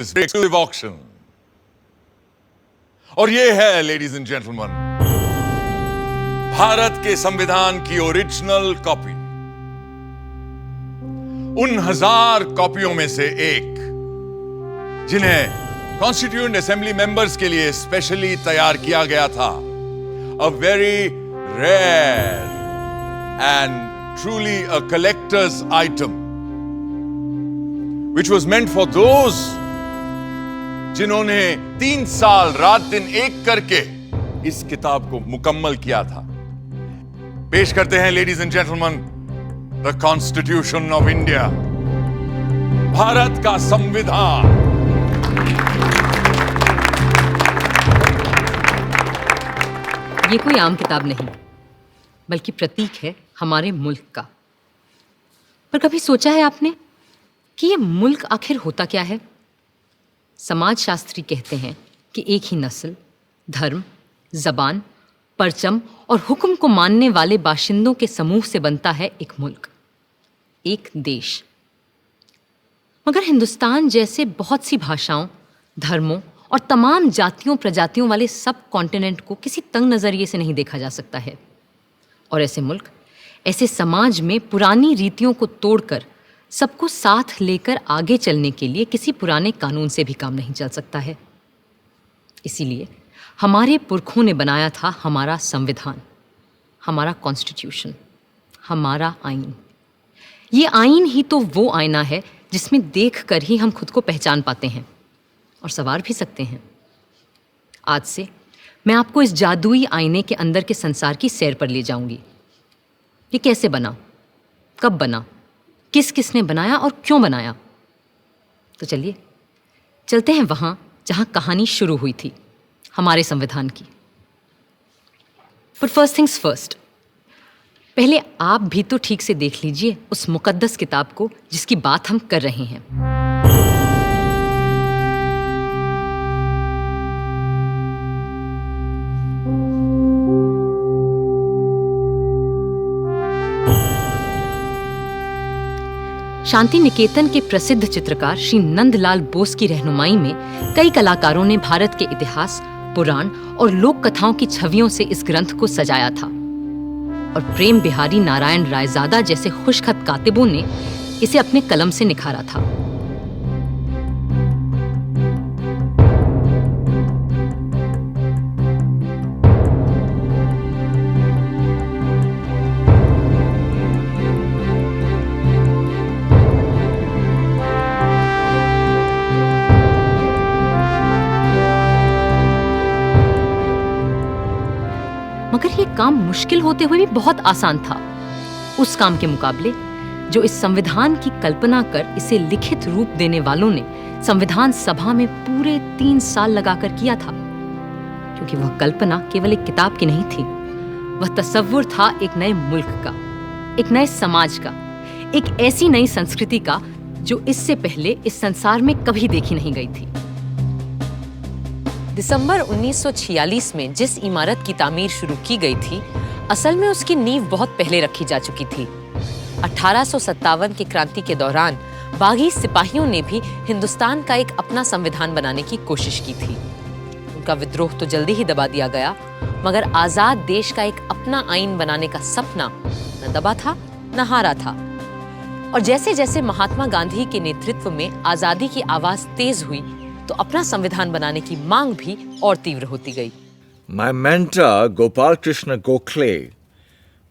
exclusive auction. और ये है लेडीज एंड जेंटलमैन भारत के संविधान की ओरिजिनल कॉपी, उन 1000 कॉपियों में से एक जिन्हें कॉन्स्टिट्यूएंट असेंबली मेंबर्स के लिए स्पेशली तैयार किया गया था. A very rare and truly a collector's item which was meant for those जिन्होंने 3 साल रात दिन एक करके इस किताब को मुकम्मल किया था. पेश करते हैं ladies and gentleman the constitution of India, Bharat का संविधान. ये कोई आम किताब नहीं बल्कि प्रतीक है हमारे मुल्क का. पर कभी सोचा है आपने कि ये मुल्क आखिर होता क्या है? समाजशास्त्री कहते हैं कि एक ही नस्ल, धर्म, जबान, परचम और हुक्म को मानने वाले बाशिंदों के समूह से बनता है एक मुल्क, एक देश. मगर हिंदुस्तान जैसे बहुत सी भाषाओं, धर्मों और तमाम जातियों प्रजातियों वाले सब कॉन्टिनेंट को किसी तंग नज़रिए से नहीं देखा जा सकता है. और ऐसे मुल्क, ऐसे समाज में पुरानी रीतियों को तोड़कर सबको साथ लेकर आगे चलने के लिए किसी पुराने कानून से भी काम नहीं चल सकता है. इसीलिए हमारे पुरखों ने बनाया था हमारा संविधान, हमारा कॉन्स्टिट्यूशन, हमारा आईन. ये आईन ही तो वो आईना है जिसमें देखकर ही हम खुद को पहचान पाते हैं और संवार भी सकते हैं. आज से मैं आपको इस जादुई आईने के अंदर के संसार की सैर पर ले जाऊंगी. ये कैसे बना, कब बना, किस किसने बनाया और क्यों बनाया? तो चलिए चलते हैं वहां जहां कहानी शुरू हुई थी, हमारे संविधान की. बट फर्स्ट थिंग्स फर्स्ट, पहले आप भी तो ठीक से देख लीजिए उस मुकद्दस किताब को जिसकी बात हम कर रहे हैं. शांति निकेतन के प्रसिद्ध चित्रकार श्री नंदलाल बोस की रहनुमाई में कई कलाकारों ने भारत के इतिहास, पुराण और लोक कथाओं की छवियों से इस ग्रंथ को सजाया था. और प्रेम बिहारी नारायण रायजादा जैसे खुशखत कातिबों ने इसे अपने कलम से निखारा था. मगर ये काम मुश्किल होते हुए भी बहुत आसान था उस काम के मुकाबले जो इस संविधान की कल्पना कर इसे लिखित रूप देने वालों ने संविधान सभा में पूरे 3 साल लगाकर किया था. क्योंकि वह कल्पना केवल एक किताब की नहीं थी, वह तसव्वुर था एक नए मुल्क का, एक नए समाज का, एक ऐसी नई संस्कृति का जो इससे पहले इस संसार में कभी देखी नहीं गई थी. दिसंबर 1946 में जिस इमारत की तामीर शुरू की गई थी, असल में उसकी नींव बहुत पहले रखी जा चुकी थी. 1857 की क्रांति के दौरान बागी सिपाहियों ने भी हिंदुस्तान का एक अपना संविधान बनाने की कोशिश की थी. उनका विद्रोह तो जल्दी ही दबा दिया गया, मगर आजाद देश का एक अपना आईन बनाने का सपना न दबा था न हारा था. और जैसे जैसे महात्मा गांधी के नेतृत्व में आजादी की आवाज तेज हुई तो अपना संविधान बनाने की मांग भी और तीव्र होती गई. My mentor Gopal Krishna Gokhale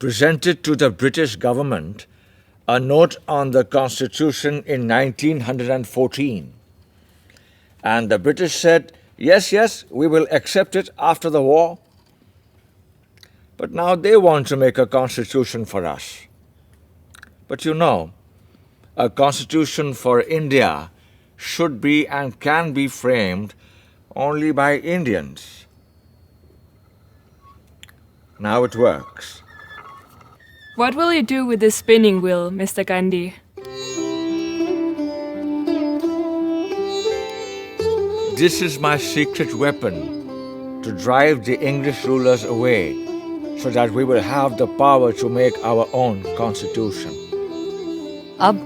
presented to the British government a note on the Constitution in 1914. And the British said, yes, we will accept it after the war. But now they want to make a constitution for us. But you know, a constitution for India should be and can be framed only by Indians. Now it works. What will you do with this spinning wheel, Mr. Gandhi? This is my secret weapon to drive the English rulers away so that we will have the power to make our own constitution. अब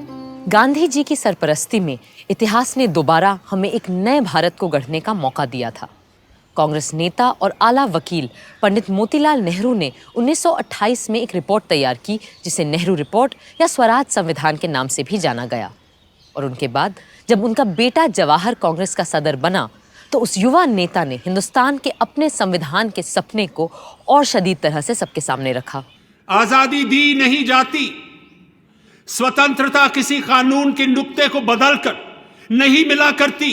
गांधी जी की सरपरस्ती में इतिहास ने दोबारा हमें एक नए भारत को गढ़ने का मौका दिया था। कांग्रेस नेता और आला वकील पंडित मोतीलाल नेहरू ने 1928 में एक रिपोर्ट तैयार की जिसे नेहरू रिपोर्ट या स्वराज संविधान के नाम से भी जाना गया। और उनके बाद जब उनका बेटा जवाहर कांग्रेस का सदर बना तो उस युवा नेता ने हिंदुस्तान के अपने संविधान के सपने को और शदीद तरह से सबके सामने रखा। आजादी दी नहीं जाती, स्वतंत्रता किसी कानून के नुक्ते को बदलकर नहीं मिला करती।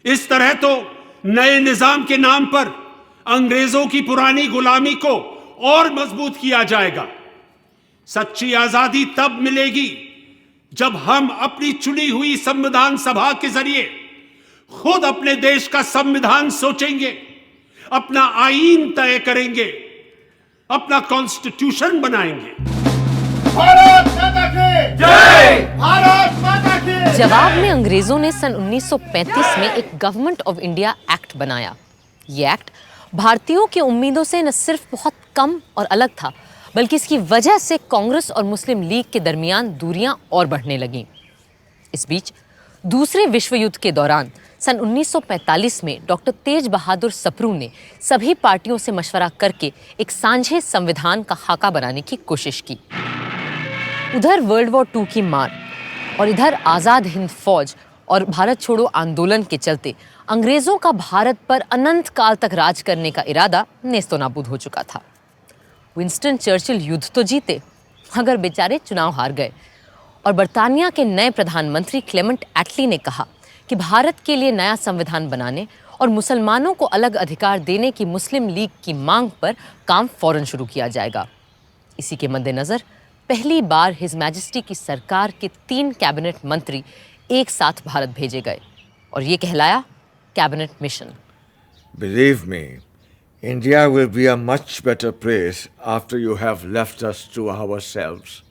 इस तरह तो नए निजाम के नाम पर अंग्रेजों की पुरानी गुलामी को और मजबूत किया जाएगा। सच्ची आजादी तब मिलेगी जब हम अपनी चुनी हुई संविधान सभा के जरिए खुद अपने देश का संविधान सोचेंगे, अपना आईन तय करेंगे, अपना कॉन्स्टिट्यूशन बनाएंगे। भारत माता की जय! भारत माता की जवाब में अंग्रेजों ने सन 1935 में एक गवर्नमेंट ऑफ इंडिया एक्ट बनाया। ये एक्ट भारतीयों की उम्मीदों से न सिर्फ बहुत कम और अलग था, बल्कि इसकी वजह से कांग्रेस और मुस्लिम लीग के दरमियान दूरियां और बढ़ने लगीं। इस बीच दूसरे विश्व युद्ध के दौरान सन 1945 में डॉक्टर तेज बहादुर सप्रू ने सभी पार्टियों से मशवरा करके एक सांझे संविधान का खाका बनाने की कोशिश की। उधर वर्ल्ड वॉर II की मार और इधर आज़ाद हिंद फौज और भारत छोड़ो आंदोलन के चलते अंग्रेजों का भारत पर अनंत काल तक राज करने का इरादा नेस्तो नाबूद हो चुका था। विंस्टन चर्चिल युद्ध तो जीते, मगर बेचारे चुनाव हार गए और बर्तानिया के नए प्रधानमंत्री क्लेमेंट एटली ने कहा कि भारत के लिए नया संविधान बनाने और मुसलमानों को अलग अधिकार देने की मुस्लिम लीग की मांग पर काम फौरन शुरू किया जाएगा। इसी के मद्देनजर पहली बार हिज मैजेस्टी की सरकार के 3 कैबिनेट मंत्री एक साथ भारत भेजे गए और ये कहलाया cabinet mission. Believe me, India will be a much better place after you have left us to ourselves.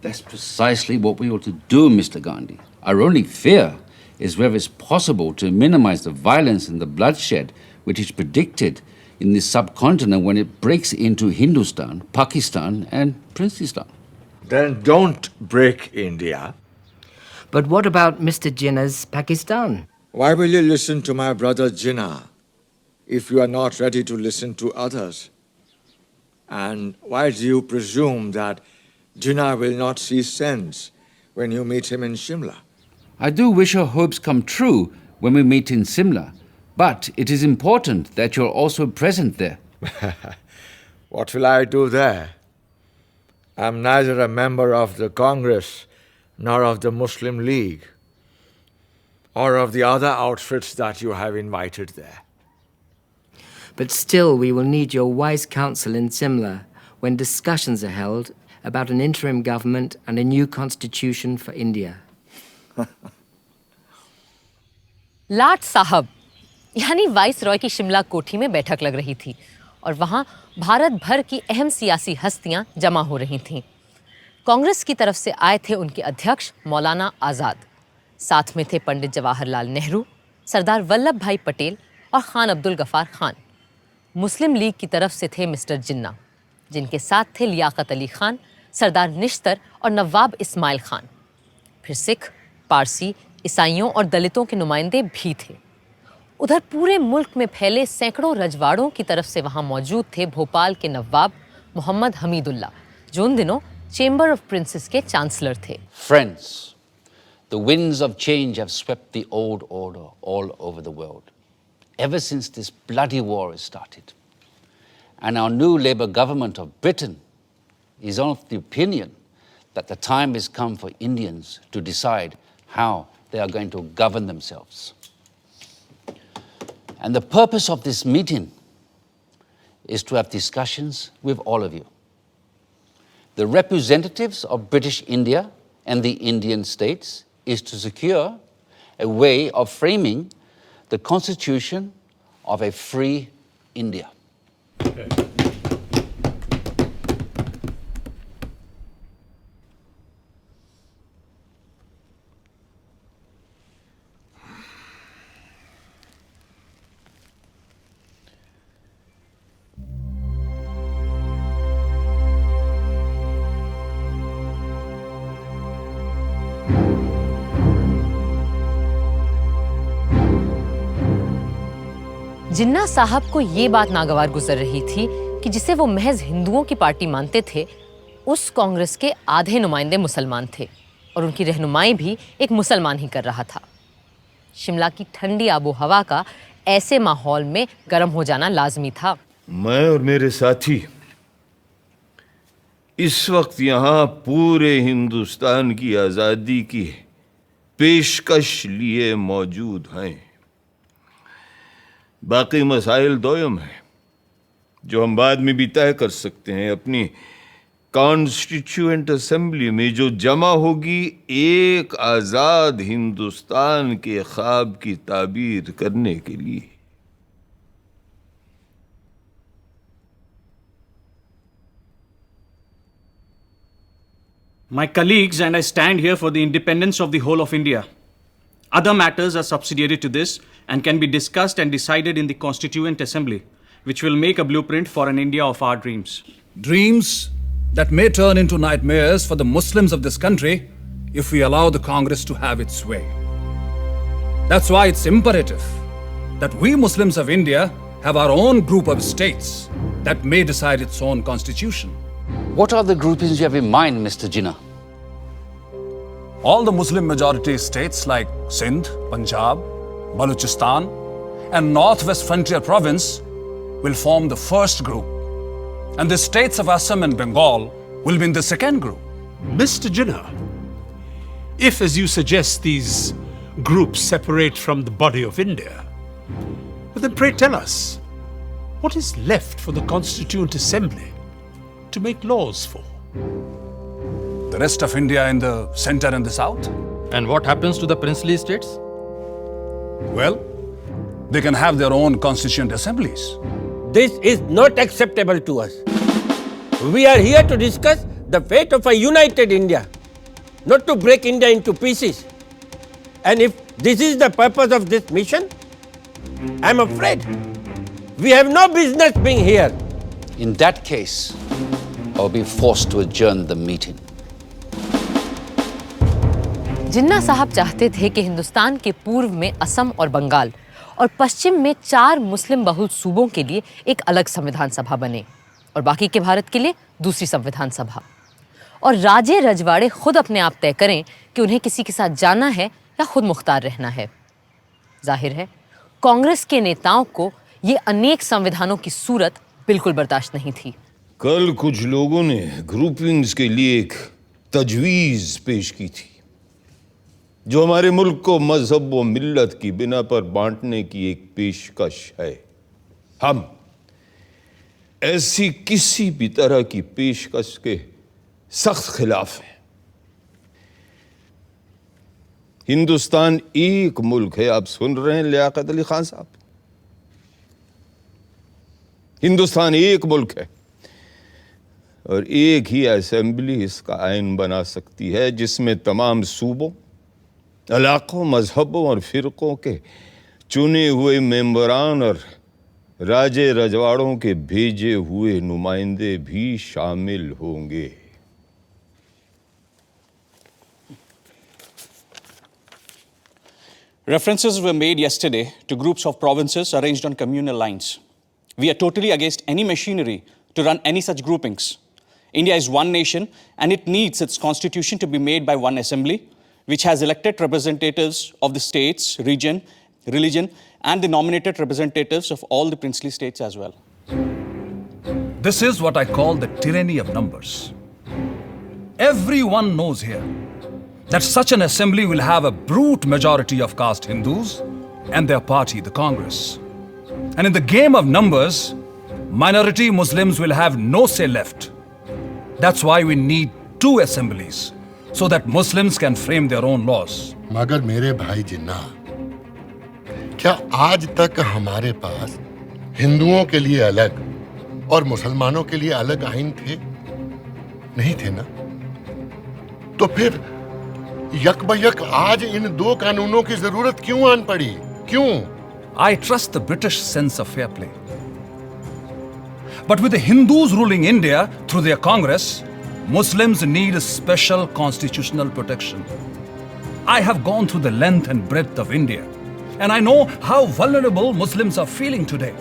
That's precisely what we ought to do, Mr. Gandhi. Our only fear is whether it's possible to minimize the violence and the bloodshed which is predicted in this subcontinent when it breaks into Hindustan, Pakistan, and Princeton. Then don't break India. But what about Mr. Jinnah's Pakistan? Why will you listen to my brother Jinnah if you are not ready to listen to others? And why do you presume that Jinnah will not see sense when you meet him in Shimla? I do wish your hopes come true when we meet in Simla, but it is important that you're also present there. What will I do there? I'm neither a member of the Congress nor of the Muslim League or of the other outfits that you have invited there. But still, we will need your wise counsel in Simla when discussions are held about an interim government and a new constitution for India. लाट साहब यानी vice Roy की शिमला कोठी में बैठक लग रही थी और वहां भारत भर की अहम सियासी हस्तियां जमा हो रही थीं। कांग्रेस की तरफ से आए थे उनके अध्यक्ष मौलाना आज़ाद, साथ में थे पंडित जवाहरलाल नेहरू, सरदार वल्लभ भाई पटेल और खान अब्दुल गफार खान। मुस्लिम लीग की तरफ से थे मिस्टर जिन्ना, जिनके साथ थे लियाकत अली खान, सरदार निश्तर और नवाब इस्माइल खान। फिर सिख, पारसी, ईसाइयों और दलितों के नुमाइंदे भी थे। उधर पूरे मुल्क में फैले सैकड़ों रजवाड़ों की तरफ से वहां मौजूद थे भोपाल के नवाब मोहम्मद हमीदुल्ला, जो उन दिनों चेंबर ऑफ प्रिंसेस के चांसलर थे। Friends, the winds of change have swept the old order all over the world, ever since this bloody war has started. And our new Labour government of Britain is of the opinion that the time has come for Indians to decide how they are going to govern themselves. And the purpose of this meeting is to have discussions with all of you, the representatives of British India and the Indian states, is to secure a way of framing the constitution of a free India. जिन्ना साहब को ये बात नागवार गुजर रही थी कि जिसे वो महज हिंदुओं की पार्टी मानते थे, उस कांग्रेस के आधे नुमाइंदे मुसलमान थे और उनकी रहनुमाई भी एक मुसलमान ही कर रहा था। शिमला की ठंडी आबो हवा का ऐसे माहौल में गर्म हो जाना लाजमी था। मैं और मेरे साथी इस वक्त यहाँ पूरे हिंदुस्तान की आज़ादी की पेशकश लिए मौजूद हैं। बाकी मसाइल दोयम है जो हम बाद में भी तय कर सकते हैं। अपनी कॉन्स्टिट्यूएंट असेंबली में जो जमा होगी एक आज़ाद हिंदुस्तान के ख्वाब की ताबीर करने के लिए। My colleagues and I stand here for the independence of the whole of India. Other matters are subsidiary to this and can be discussed and decided in the Constituent Assembly, which will make a blueprint for an India of our dreams. Dreams that may turn into nightmares for the Muslims of this country if we allow the Congress to have its way. That's why it's imperative that we Muslims of India have our own group of states that may decide its own constitution. What are the groupings you have in mind, Mr. Jinnah? All the Muslim majority states like Sindh, Punjab, Balochistan, and Northwest Frontier Province will form the first group. And the states of Assam and Bengal will be in the second group. Mr. Jinnah, if, as you suggest, these groups separate from the body of India, then pray tell us, what is left for the Constituent Assembly to make laws for? The rest of India in the center and the south? And what happens to the princely states? Well, they can have their own constituent assemblies. This is not acceptable to us. We are here to discuss the fate of a united India, not to break India into pieces. And if this is the purpose of this mission, I'm afraid we have no business being here. In that case, I'll be forced to adjourn the meeting. जिन्ना साहब चाहते थे कि हिंदुस्तान के पूर्व में असम और बंगाल और पश्चिम में 4 मुस्लिम बहुल सूबों के लिए एक अलग संविधान सभा बने और बाकी के भारत के लिए दूसरी संविधान सभा, और राजे रजवाड़े खुद अपने आप तय करें कि उन्हें किसी के साथ जाना है या खुद मुख्तार रहना है। जाहिर है कांग्रेस के नेताओं को ये अनेक संविधानों की सूरत बिल्कुल बर्दाश्त नहीं थी। कल कुछ लोगों ने ग्रुपिंग्स के लिए एक तजवीज़ पेश की थी जो हमारे मुल्क को मजहब व मिल्लत की बिना पर बांटने की एक पेशकश है। हम ऐसी किसी भी तरह की पेशकश के सख्त खिलाफ हैं। हिंदुस्तान एक मुल्क है, आप सुन रहे हैं लियाकत अली खान साहब। हिंदुस्तान एक मुल्क है और एक ही असेंबली इसका आइन बना सकती है जिसमें तमाम सूबों, इलाकों, मजहबों और फिरकों के चुने हुए मेंबरान और राजे रजवाड़ों के भेजे हुए नुमाइंदे भी शामिल होंगे। References were made yesterday to groups of provinces arranged on communal lines. We are totally against any machinery to run any such groupings. India is one nation and it needs its constitution to be made by one assembly, which has elected representatives of the states, region, religion, and the nominated representatives of all the princely states as well. This is what I call the tyranny of numbers. Everyone knows here that such an assembly will have a brute majority of caste Hindus and their party, the Congress. And in the game of numbers, minority Muslims will have no say left. That's why we need 2 assemblies, so that Muslims can frame their own laws. मगर मेरे भाई जिन्ना, क्या आज तक हमारे पास हिंदुओं के लिए अलग और मुसलमानों के लिए अलग आइन थे? नहीं थे ना? तो फिर यकबयक आज इन 2 कानूनों की जरूरत क्यों आन पड़ी? क्यों? I trust the British sense of fair play. But with the Hindus ruling India through their Congress, Muslims need a special constitutional protection. I have gone through the length and breadth of India and I know how vulnerable Muslims are feeling today.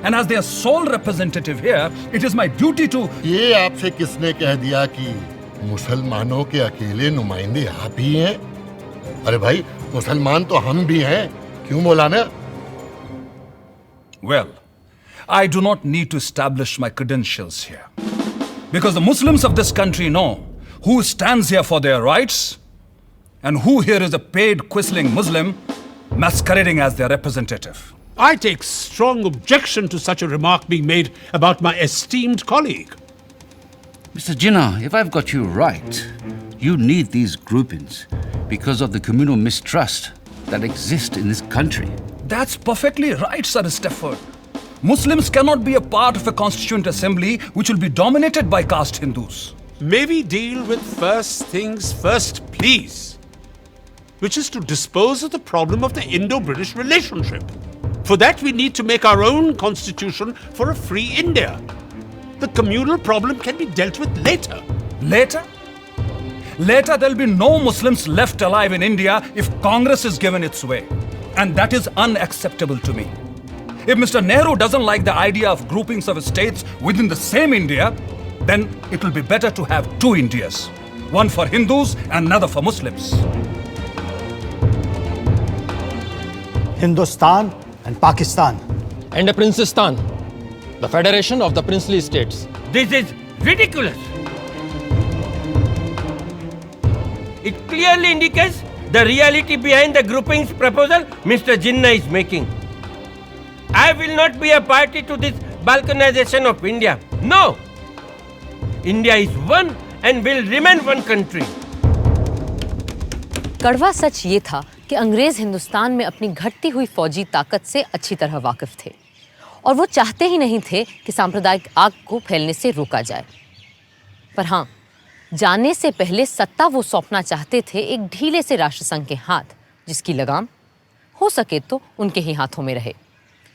And as their sole representative here, it is my duty to... ये आपसे किसने कह दिया कि मुसलमानों के अकेले नुमाइंदे आप ही हैं? अरे भाई, मुसलमान तो हम भी हैं, क्यों मौलाना? Well, I do not need to establish my credentials here. Because the Muslims of this country know who stands here for their rights and who here is a paid quisling Muslim masquerading as their representative. I take strong objection to such a remark being made about my esteemed colleague. Mr. Jinnah, if I've got you right, you need these groupings because of the communal mistrust that exists in this country. That's perfectly right, Sir Stafford. Muslims cannot be a part of a constituent assembly which will be dominated by caste Hindus. May we deal with first things first, please, which is to dispose of the problem of the Indo-British relationship. For that, we need to make our own constitution for a free India. The communal problem can be dealt with later. Later? Later, there'll be no Muslims left alive in India if Congress is given its way. And that is unacceptable to me. If Mr. Nehru doesn't like the idea of groupings of states within the same India, then it will be better to have two Indias. One for Hindus and another for Muslims. Hindustan and Pakistan. And a Princestan, the federation of the princely states. This is ridiculous. It clearly indicates the reality behind the groupings proposal Mr. Jinnah is making. I will not be a party to this balkanization of India. No! India is one and will remain one country. कड़वा सच ये था कि अंग्रेज हिंदुस्तान में अपनी घटती हुई फौजी ताकत से अच्छी तरह वाकिफ थे और वो चाहते ही नहीं थे कि सांप्रदायिक आग को फैलने से रोका जाए। पर हाँ, जाने से पहले सत्ता वो सौंपना चाहते थे एक ढीले से राष्ट्रसंघ के हाथ, जिसकी लगाम हो सके तो उनके ही हाथों में रहे।